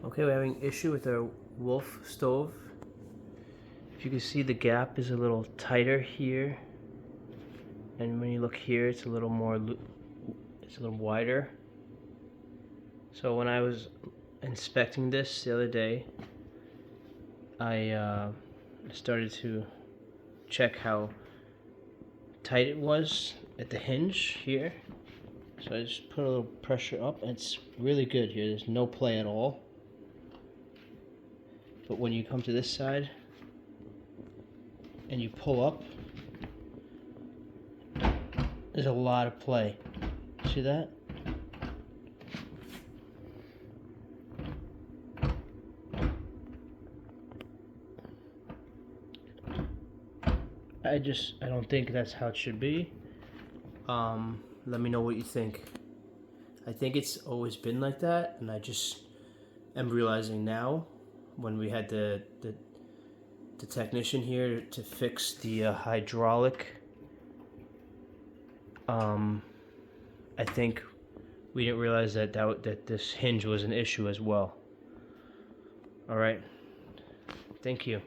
Okay, we're having issue with our Wolf stove. If you can see, the gap is a little tighter here, and when you look here, it's a little more, it's a little wider. So when I was inspecting this the other day, I started to check how tight it was at the hinge here. So I just put a little pressure up, and it's really good here. There's no play at all. But when you come to this side and you pull up, there's a lot of play. See that? I don't think that's how it should be. Let me know what you think. I think it's always been like that, and I just am realizing now, when we had the technician here to fix the hydraulic, I think we didn't realize that this hinge was an issue as well. All right, thank you.